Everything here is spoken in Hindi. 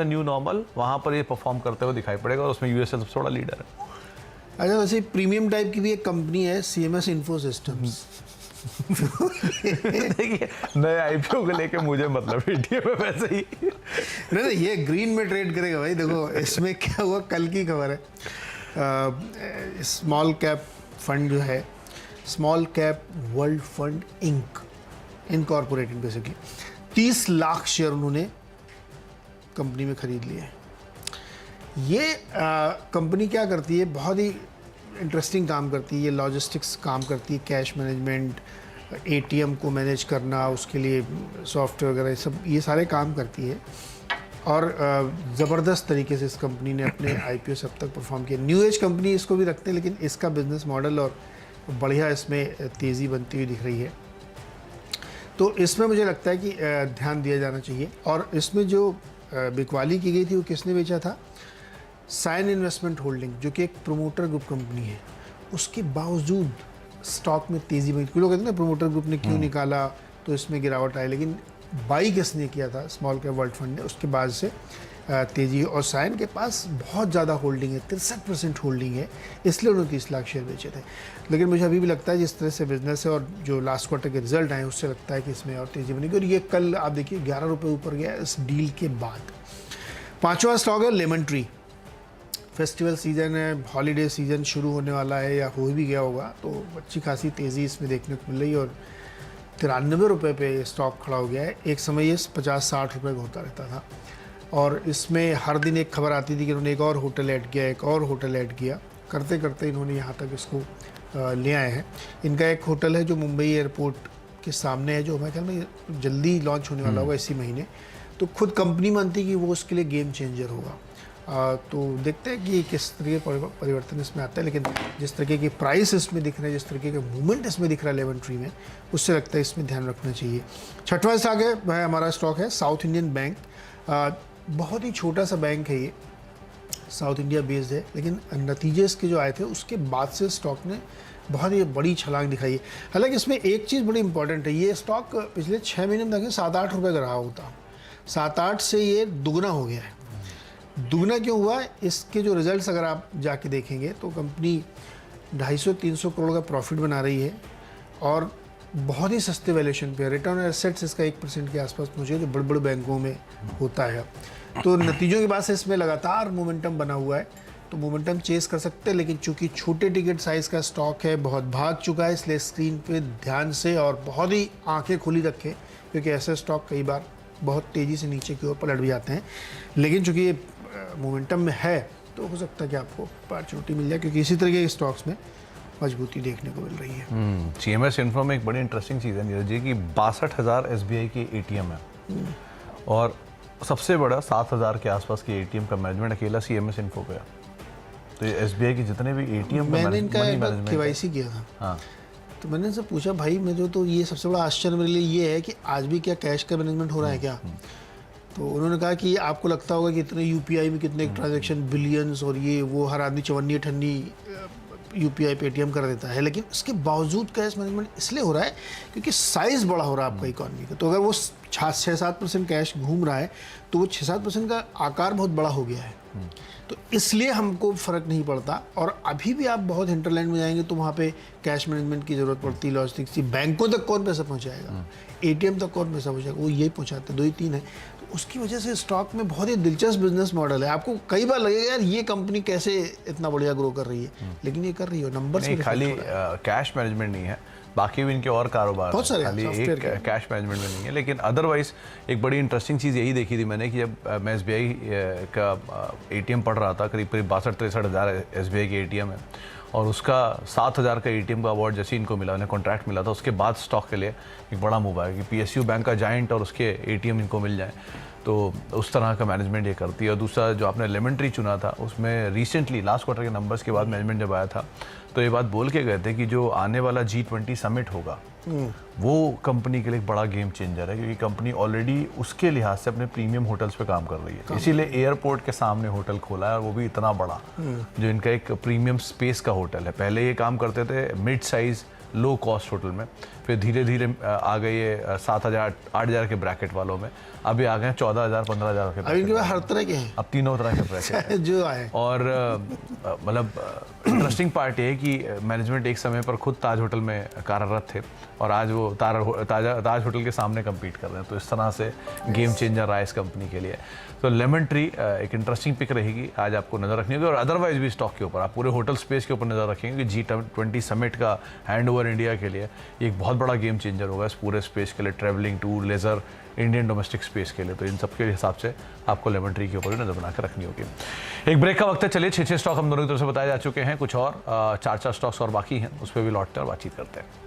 न्यू नॉर्मल वहाँ पर ये परफॉर्म करते हुए दिखाई पड़ेगा और उसमें यूएसए सबसे बड़ा लीडर है। अच्छा, वैसे प्रीमियम टाइप की भी एक कंपनी है CMS इन्फो सिस्टम्स। देखिए नए आईपीओ को लेके मुझे मतलब एटीएम में वैसे ही नहीं, ये ग्रीन में ट्रेड करेगा भाई। देखो इसमें क्या हुआ, कल की खबर है। स्मॉल कैप फंड जो है, small cap world fund incorporated, basically 30 lakh share उन्होंने कंपनी में खरीद लिए। ये कंपनी क्या करती है, बहुत ही इंटरेस्टिंग काम करती है। ये लॉजिस्टिक्स काम करती है, कैश मैनेजमेंट, ATM को मैनेज करना, उसके लिए सॉफ्टवेयर वगैरह सब ये सारे काम करती है। और ज़बरदस्त तरीके से इस कंपनी ने अपने IPO से अब तक परफॉर्म किया। न्यू एज कंपनी इसको भी रखते हैं, लेकिन इसका बिजनेस मॉडल और बढ़िया इसमें तेज़ी बनती हुई दिख रही है। तो इसमें मुझे लगता है कि ध्यान दिया जाना चाहिए। और इसमें जो बिकवाली की गई थी वो किसने बेचा था? साइन इन्वेस्टमेंट होल्डिंग, जो कि एक प्रोमोटर ग्रुप कंपनी है। उसके बावजूद स्टॉक में तेज़ी बनी। कुछ लोग कहते हैं ना प्रोमोटर ग्रुप ने क्यों निकाला तो इसमें गिरावट आई, लेकिन बाई किसने किया था? स्मॉल कैप वर्ल्ड फंड ने। उसके बाद से तेज़ी। और साइन के पास बहुत ज़्यादा होल्डिंग है, 63% होल्डिंग है, इसलिए उन्होंने 30 लाख शेयर बेचे थे। लेकिन मुझे अभी भी लगता है जिस तरह से बिजनेस है और जो लास्ट क्वार्टर के रिजल्ट आए उससे लगता है कि इसमें और तेज़ी बनेगी। और ये कल आप देखिए 11 रुपये ऊपर गया इस डील के बाद। 5वां स्टॉक है लेमन ट्री। फेस्टिवल सीजन है, हॉलीडे सीजन शुरू होने वाला है या हो भी गया होगा, तो अच्छी खासी तेज़ी इसमें देखने को मिल रही है। और 93 रुपये पे स्टॉक खड़ा हो गया है। एक समय ये 50-60 रुपये का होता रहता था। और इसमें हर दिन एक खबर आती थी कि उन्होंने एक और होटल ऐड किया, एक और होटल ऐड किया। करते करते इन्होंने यहाँ तक इसको ले आए हैं। इनका एक होटल है जो मुंबई एयरपोर्ट के सामने है, जो हमारे ख्याल में जल्दी लॉन्च होने वाला होगा इसी महीने। तो खुद कंपनी मानती है कि वो उसके लिए गेम चेंजर होगा। तो देखते हैं कि किस तरीके परिवर्तन इसमें आता है। लेकिन जिस तरीके की प्राइस इसमें दिख रहे हैं, जिस तरीके का मूवमेंट इसमें दिख रहा है लेमन ट्री में, उससे लगता है इसमें ध्यान रखना चाहिए। 6वां स्टॉक है भाई हमारा स्टॉक है साउथ इंडियन बैंक। बहुत ही छोटा सा बैंक है ये, साउथ इंडिया बेस्ड है, लेकिन नतीजे इसके जो आए थे उसके बाद से स्टॉक ने बहुत ही बड़ी छलांग दिखाई है। हालांकि इसमें एक चीज़ बड़ी इंपॉर्टेंट है, ये स्टॉक पिछले 6 महीने में देखिए 7-8 रुपये का रहा होता, 7-8 से ये दुगना हो गया है। दुगना क्यों हुआ? इसके जो रिजल्ट्स अगर आप जाके देखेंगे तो कंपनी 250-300 करोड़ का प्रॉफिट बना रही है और बहुत ही सस्ते वैल्यूएशन पे। रिटर्न ऑन एसेट्स इसका 1% के आसपास पहुंचे, जो बड़े बड़े बैंकों में होता है। तो नतीजों के बाद से इसमें लगातार मोमेंटम बना हुआ है, तो मोमेंटम चेस कर सकते हैं। लेकिन चूंकि छोटे टिकट साइज़ का स्टॉक है, बहुत भाग चुका है, इसलिए स्क्रीन पे ध्यान से और बहुत ही आंखें खुली रखें, क्योंकि ऐसे स्टॉक कई बार बहुत तेज़ी से नीचे की ओर पलट भी जाते हैं। लेकिन चूँकि ये मोमेंटम में है तो हो सकता है कि आपको अपॉर्चुनिटी मिल जाए, क्योंकि इसी तरह के स्टॉक्स में मजबूती देखने को मिल रही है। CMS इन्फो में एक बड़ी इंटरेस्टिंग चीज़ है नीरज जी कि 62,000 SBI के ATM है और सबसे बड़ा 7,000 के आसपास के ATM का मैनेजमेंट अकेला CMS इन्फो का है। तो ये SBI के जितने भी ATM मैंने इनका KYC किया था। हाँ, तो मैंने इनसे पूछा भाई मुझे तो ये सबसे बड़ा आश्चर्य मेरे लिए ये है कि आज भी क्या कैश का मैनेजमेंट हो रहा है क्या? तो उन्होंने कहा कि आपको लगता होगा कि इतने UPI में कितने ट्रांजैक्शन बिलियंस और ये वो, हर आदमी चवन्नी अठन्नी UPI पे ATM कर देता है, लेकिन उसके बावजूद कैश मैनेजमेंट इसलिए हो रहा है क्योंकि साइज़ बड़ा हो रहा है आपका इकॉनमी का। तो अगर वो 6-7% कैश घूम रहा है तो वो 6-7% का आकार बहुत बड़ा हो गया है, तो इसलिए हमको फ़र्क नहीं पड़ता। और अभी भी आप बहुत हिंटरलैंड में जाएंगे तो वहाँ पे कैश मैनेजमेंट की ज़रूरत पड़ती है, लॉजिस्टिक्स की। बैंकों तक कौन पैसा पहुँचाएगा, ATM तक कौन पैसा पहुँचाएगा, वो यही पहुँचाते हैं, 2 ही 3 है। तो उसकी वजह से स्टॉक में बहुत ही दिलचस्प बिजनेस मॉडल है। आपको कई बार लगेगा यार ये कंपनी कैसे इतना बढ़िया ग्रो कर रही है, लेकिन ये कर रही है। नंबर से खाली कैश मैनेजमेंट नहीं है, बाकी भी इनके और कारोबार बहुत सारे खाली एक कैश मैनेजमेंट में नहीं है। लेकिन अदरवाइज एक बड़ी इंटरेस्टिंग चीज़ यही देखी थी मैंने कि जब मैं SBI का ATM पढ़ रहा था, करीब 62-63 हज़ार SBI के ATM है और उसका 7,000 का ATM का अवार्ड जैसे इनको मिला, उन्हें कॉन्ट्रैक्ट मिला था, उसके बाद स्टॉक के लिए एक बड़ा मूव आया कि PSU बैंक का जाइंट और उसके ATM इनको मिल जाए। तो उस तरह का मैनेजमेंट ये करती है। और दूसरा जो आपने लेमन ट्री चुना था, उसमें रिसेंटली लास्ट क्वार्टर के नंबर्स के बाद मैनेजमेंट जब आया था तो ये बात बोल के गए थे कि जो आने वाला G20 समिट होगा वो कंपनी के लिए एक बड़ा गेम चेंजर है, क्योंकि कंपनी ऑलरेडी उसके लिहाज से अपने प्रीमियम होटल्स पे काम कर रही है। इसीलिए एयरपोर्ट के सामने होटल खोला है और वो भी इतना बड़ा, जो इनका एक प्रीमियम स्पेस का होटल है। पहले ये काम करते थे mid size low cost hotel में, फिर धीरे धीरे आ गई है 7,000 8,000 के ब्रैकेट वालों में, अभी आ गए हैं 14,000 15,000 के अब इनके bracket पास हर तरह के हैं अब तीनों तरह के ब्रैकेट हैं। जो आए। और मतलब इंटरेस्टिंग पार्ट ये है कि मैनेजमेंट एक समय पर खुद ताज होटल में कार्यरत थे और आज वो ताज होटल के सामने compete कर रहे हैं, तो इस तरह से गेम चेंजर रहा है इस कंपनी के लिए। तो लेमन ट्री एक इंटरेस्टिंग पिक रहेगी, आज आपको नज़र रखनी होगी। और अदरवाइज भी स्टॉक के ऊपर आप पूरे होटल स्पेस के ऊपर नज़र रखेंगे कि G20 समिट का हैंड ओवर इंडिया के लिए ये एक बहुत बड़ा गेम चेंजर होगा इस पूरे स्पेस के लिए, travelling, tour, laser, Indian domestic space के लिए। तो इन सब के हिसाब से आपको लेमन ट्री के ऊपर भी नज़र बना कर रखनी होगी। एक ब्रेक का वक्त है, चलिए 6 स्टॉक हम दोनों की तरफ से बताए जा चुके हैं, कुछ और 4 स्टॉक्स और बाकी हैं, उस पर भी लौटते हैं और बातचीत करते हैं।